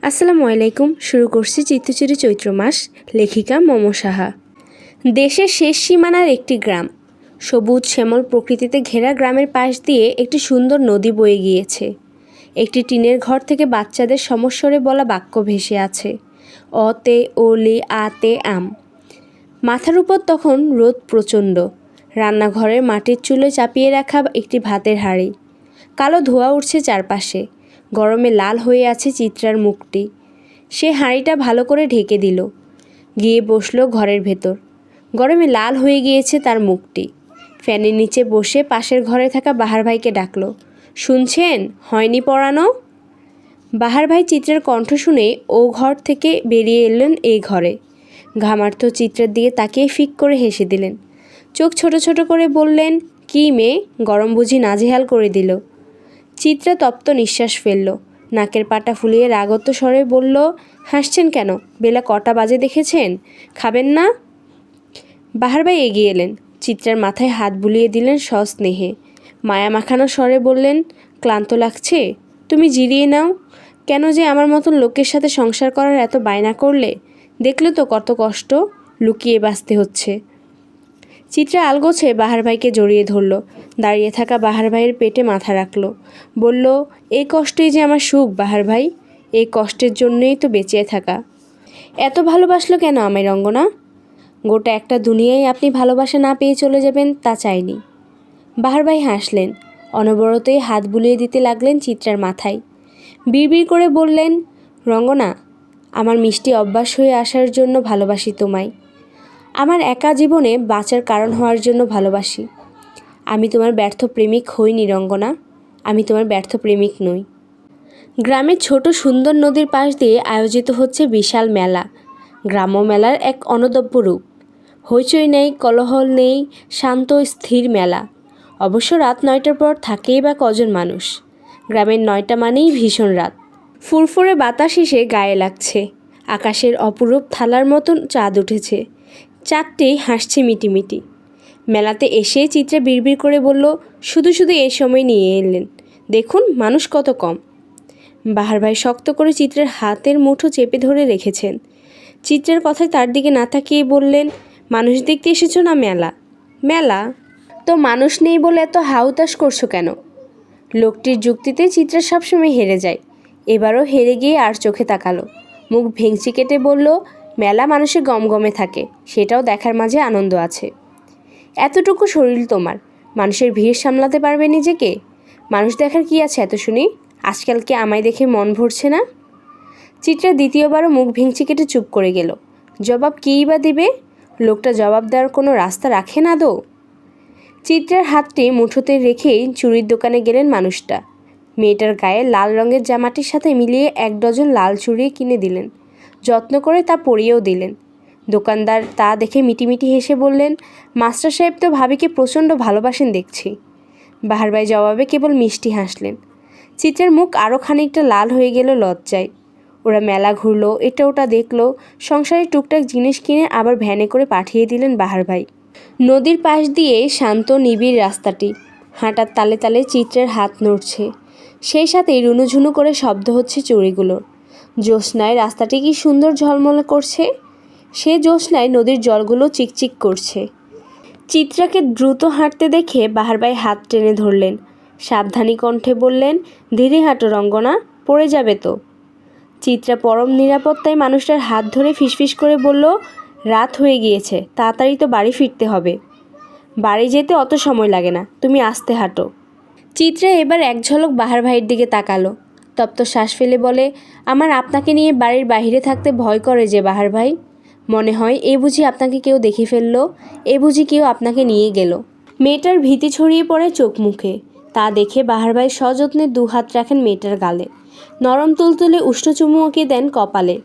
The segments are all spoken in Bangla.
আসসালামু আলাইকুম। শুরু করছি চিত্তচিরে চৈত্র মাস। লেখিকা মম সাহা। দেশের শেষ সীমানার একটি গ্রাম, সবুজ শ্যামল প্রকৃতিতে ঘেরা গ্রামের পাশ দিয়ে একটি সুন্দর নদী বয়ে গিয়েছে। একটি টিনের ঘর থেকে বাচ্চাদের সমস্বরে বলা বাক্য ভেসে আছে, অতে ওলি আতে আম। মাথার উপর তখন রোদ প্রচণ্ড। রান্নাঘরের মাটির চুলোয় চাপিয়ে রাখা একটি ভাতের হাঁড়ি, কালো ধোঁয়া উঠছে চারপাশে। গরমে লাল হয়ে আছে চিত্রার মুখটি। সে হাঁড়িটা ভালো করে ঢেকে দিল, গিয়ে বসলো ঘরের ভেতর। গরমে লাল হয়ে গিয়েছে তার মুখটি। ফ্যানের নিচে বসে পাশের ঘরে থাকা বাহার ভাইকে ডাকলো, শুনছেন, হয়নি পড়ানো? বাহার ভাই চিত্রের কণ্ঠ শুনে ও ঘর থেকে বেরিয়ে এলেন এই ঘরে। ঘামার্ত চিত্রের দিকে তাকিয়ে ফিক করে হেসে দিলেন। চোখ ছোট ছোট করে বললেন, কী মেয়ে, গরম বুঝি নাজেহাল করে দিল? চিত্রা তপ্ত নিঃশ্বাস ফেলল, নাকের পাটা ফুলিয়ে রাগত স্বরে বলল, হাসছেন কেন? বেলা কটা বাজে দেখেছেন? খাবেন না? বাহার ভাই এগিয়ে এলেন, চিত্রার মাথায় হাত বুলিয়ে দিলেন সস্নেহে। মায়া মাখানো স্বরে বললেন, ক্লান্ত লাগছে? তুমি জিরিয়ে নাও। কেন যে আমার মতন লোকের সাথে সংসার করার এত বায়না করলে? দেখলে তো কত কষ্ট, লুকিয়ে বাঁচতে হচ্ছে। চিত্রা আলগোছে বাহার ভাইকে জড়িয়ে ধরল, দাঁড়িয়ে থাকা বাহার ভাইয়ের পেটে মাথা রাখল, বলল, এই কষ্টই যে আমার সুখ বাহার ভাই, এই কষ্টের জন্যই তো বেঁচে থাকা। এত ভালোবাসলো কেন আমায় রঙ্গনা? গোটা একটা দুনিয়ায় আপনি ভালোবাসা না পেয়ে চলে যাবেন তা চাইনি। বাহার ভাই হাসলেন, অনবরতই হাত বুলিয়ে দিতে লাগলেন চিত্রার মাথায়। বিড়বিড় করে বললেন, রঙ্গনা, আমার মিষ্টি অভ্যাস হয়ে আসার জন্য ভালোবাসি তোমায়। আমার একা জীবনে বাঁচার কারণ হওয়ার জন্য ভালোবাসি। আমি তোমার ব্যর্থ প্রেমিক হইনি রঙ্গনা, আমি তোমার ব্যর্থ প্রেমিক নই। গ্রামের ছোট সুন্দর নদীর পাশ দিয়ে আয়োজিত হচ্ছে বিশাল মেলা। গ্রাম্য মেলার এক অনবদ্য রূপ। হইচই নেই, কোলাহল নেই, শান্ত স্থির মেলা। অবশ্য রাত 9টার পর থাকেই বা কজন মানুষ? গ্রামের 9টা মানেই ভীষণ রাত। ফুরফুরে বাতাস এসে গায়ে লাগছে। আকাশের অপরূপ থালার মতন চাঁদ উঠেছে। চাঁদটি হাসছে মিটিমিটি। মেলাতে এসে চিত্রা বিড়বিড় করে বলল, শুধু শুধু এই সময় নিয়ে এলেন, দেখুন মানুষ কত কম। বাহার ভাই শক্ত করে চিত্রের হাতের মুঠো চেপে ধরে রেখেছেন। চিত্রের কথায় তার দিকে না তাকিয়ে বললেন, মানুষ দেখতে এসেছো না মেলা? মেলা তো মানুষ নেই বলে এত হাউতাশ করছো কেন? লোকটির যুক্তিতে চিত্রা সবসময় হেরে যায়। এবারও হেরে গিয়ে আর চোখে তাকালো, মুখ ভেঙচি কেটে বলল, মেলা মানুষের গমগমে থাকে, সেটাও দেখার মাঝে আনন্দ আছে। এতটুকু শরীর তোমার, মানুষের ভিড় সামলাতে পারবে নিজেকে? মানুষ দেখার কি আছে এত শুনি? আজকাল কি আমায় দেখে মন ভরছে না? চিত্রা দ্বিতীয়বারও মুখ ভেঙচি কেটে চুপ করে গেল। জবাব কীই বা দিবে? লোকটা জবাব দেওয়ার কোনো রাস্তা রাখে না দো। চিত্রার হাতটি মুঠোতে রেখেই চুড়ির দোকানে গেলেন মানুষটা। মেয়েটার গায়ে লাল রঙের জামাটির সাথে মিলিয়ে 1 ডজন লাল চুড়ি কিনে দিলেন, যত্ন করে তা পরিয়েও দিলেন। দোকানদার তা দেখে মিটিমিটি হেসে বললেন, মাস্টার সাহেব তো ভাবিকে প্রচণ্ড ভালোবাসেন দেখছি। বাহার ভাই জবাবে কেবল মিষ্টি হাসলেন। চিত্রার মুখ আরও খানিকটা লাল হয়ে গেল লজ্জায়। ওরা মেলা ঘুরলো, এটা ওটা দেখলো, সংসারের টুকটাক জিনিস কিনে আবার ভ্যানে করে পাঠিয়ে দিলেন বাহার ভাই। নদীর পাশ দিয়ে শান্ত নিবিড় রাস্তাটি। হাঁটার তালে তালে চিত্রের হাত নড়ছে, সেই সাথেই রুনুঝুনু করে শব্দ হচ্ছে চুড়িগুলোর। জ্যোৎস্নায় রাস্তাটি কি সুন্দর ঝলমলে করছে। সে জ্যোৎস্নায় নদীর জলগুলো চিকচিক করছে। চিত্রাকে দ্রুত হাঁটতে দেখে বাহার ভাই হাত টেনে ধরলেন, সাবধানী কণ্ঠে বললেন, ধীরে হাঁটো রঙ্গনা, পড়ে যাবে তো। চিত্রা পরম নিরাপত্তায় মানুষটার হাত ধরে ফিসফিস করে বলল, রাত হয়ে গিয়েছে, তাড়াতাড়ি তো বাড়ি ফিরতে হবে। বাড়ি যেতে অত সময় লাগে না, তুমি আস্তে হাঁটো। চিত্রা এবার এক ঝলক বাহার ভাইয়ের দিকে তাকালো, তপ্ত শ্বাস ফেলে বলে, আমার আপনাকে নিয়ে বাড়ির বাইরে থাকতে ভয় করে যে বাহার ভাই। মনে হয় এ বুঝি আপনাকে কেউ দেখে ফেলল, এ বুঝি কেউ আপনাকে নিয়ে গেল। মেয়েটার ভীতি ছড়িয়ে পড়ে চোখ মুখে। তা দেখে বাহার ভাই সযত্নে 2 হাত রাখেন মেয়েটার গালে, নরম তুলতুলে উষ্ণ চুমু আঁকিয়ে দেন কপালে।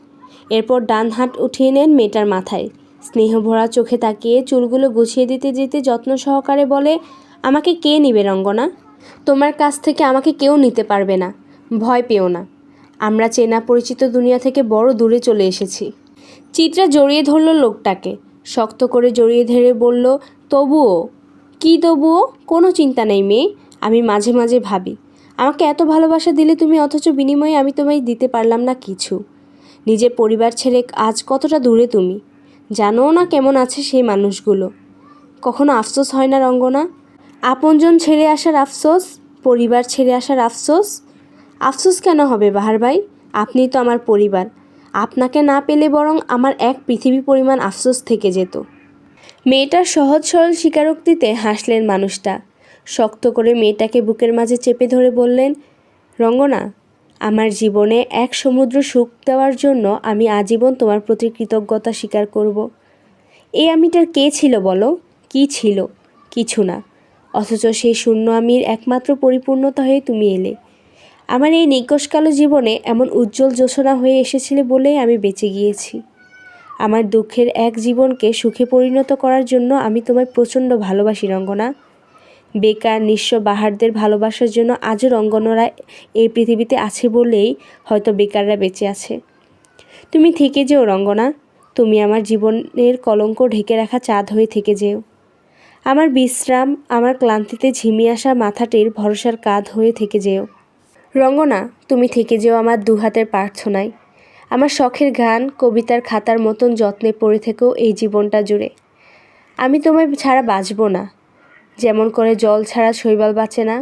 এরপর ডান হাত উঠিয়ে নেন মেয়েটার মাথায়, স্নেহভরা চোখে তাকিয়ে চুলগুলো গুছিয়ে দিতে দিতে যত্ন সহকারে বলে, আমাকে কে নিবে রঙ্গনা? তোমার কাছ থেকে আমাকে কেউ নিতে পারবে না, ভয় পেও না। আমরা চেনা পরিচিত দুনিয়া থেকে বড় দূরে চলে এসেছি। চিত্রা জড়িয়ে ধরল লোকটাকে, শক্ত করে জড়িয়ে ধরে বলল, তবুও? কি তবুও? কোনো চিন্তা নেই মেয়ে, আমি মাঝে মাঝে ভাবি আমাকে এত ভালোবাসা দিলে তুমি, অথচ বিনিময়ে আমি তোমায় দিতে পারলাম না কিছু। নিজের পরিবার ছেড়ে আজ কতটা দূরে তুমি, জানোও না কেমন আছে সেই মানুষগুলো। কখনো আফসোস হয় না রঙ্গনা? আপনজন ছেড়ে আসার আফসোস, পরিবার ছেড়ে আসার আফসোস। আফসোস কেন হবে বাহার ভাই? আপনিই তো আমার পরিবার। আপনাকে না পেলে বরং আমার এক পৃথিবী পরিমাণ আফসোস থেকে যেত। মেয়েটার সহজ সরল স্বীকারোক্তিতে হাসলেন মানুষটা। শক্ত করে মেয়েটাকে বুকের মাঝে চেপে ধরে বললেন, রঙ্গনা, আমার জীবনে এক সমুদ্র সুখ দেওয়ার জন্য আমি আজীবন তোমার প্রতি কৃতজ্ঞতা স্বীকার করব। এই আমিটার কে ছিল বলো? কি ছিল? কিছু না। অথচ সেই শূন্য আমির একমাত্র পরিপূর্ণতা হয়ে তুমি এলে। আমার এই নিকষ কালো জীবনে এমন উজ্জ্বল জ্যোৎস্না হয়ে এসেছিলে বলেই আমি বেঁচে গিয়েছি। আমার দুঃখের এক জীবনকে সুখে পরিণত করার জন্য আমি তোমায় প্রচণ্ড ভালোবাসি রঙ্গনা। বেকার নিঃস্ব বাহারদের ভালোবাসার জন্য আজও রঙ্গনরা এই পৃথিবীতে আছে বলেই হয়তো বেকাররা বেঁচে আছে। তুমি থেকে যেও রঙ্গনা, তুমি আমার জীবনের কলঙ্ক ঢেকে রাখা চাঁদ হয়ে থেকে যেও। আমার বিশ্রাম, আমার ক্লান্তিতে ঝিমিয়ে আসা মাথাটির ভরসার কাঁধ হয়ে থেকে যেও। রঙ্গনা, তুমি থেকে যেও আমার দুহাতের প্রার্থনায়, আমার শখের গান, কবিতার খাতার মতন যত্নে পড়ে থেকেও এই জীবনটা জুড়ে। আমি তোমায় ছাড়া বাঁচব না, যেমন করে জল ছাড়া শৈবাল বাঁচে না।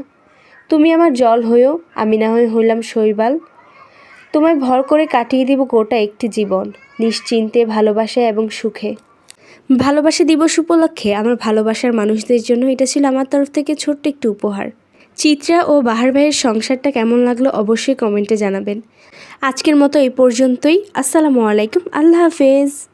তুমি আমার জল হয়েও, আমি না হইলাম শৈবাল। তোমায় ভর করে কাটিয়ে দিব গোটা একটি জীবন, নিশ্চিন্তে, ভালোবাসায় এবং সুখে। ভালোবাসা দিবস উপলক্ষে আমার ভালোবাসার মানুষদের জন্য এটা ছিল আমার তরফ থেকে ছোট্ট একটু উপহার। চিত্রা ও বাহার ভাইয়ের সংসারটা কেমন লাগলো অবশ্যই কমেন্টে জানাবেন। আজকের মতো এই পর্যন্তই। আসসালামু আলাইকুম, আল্লাহ হাফেজ।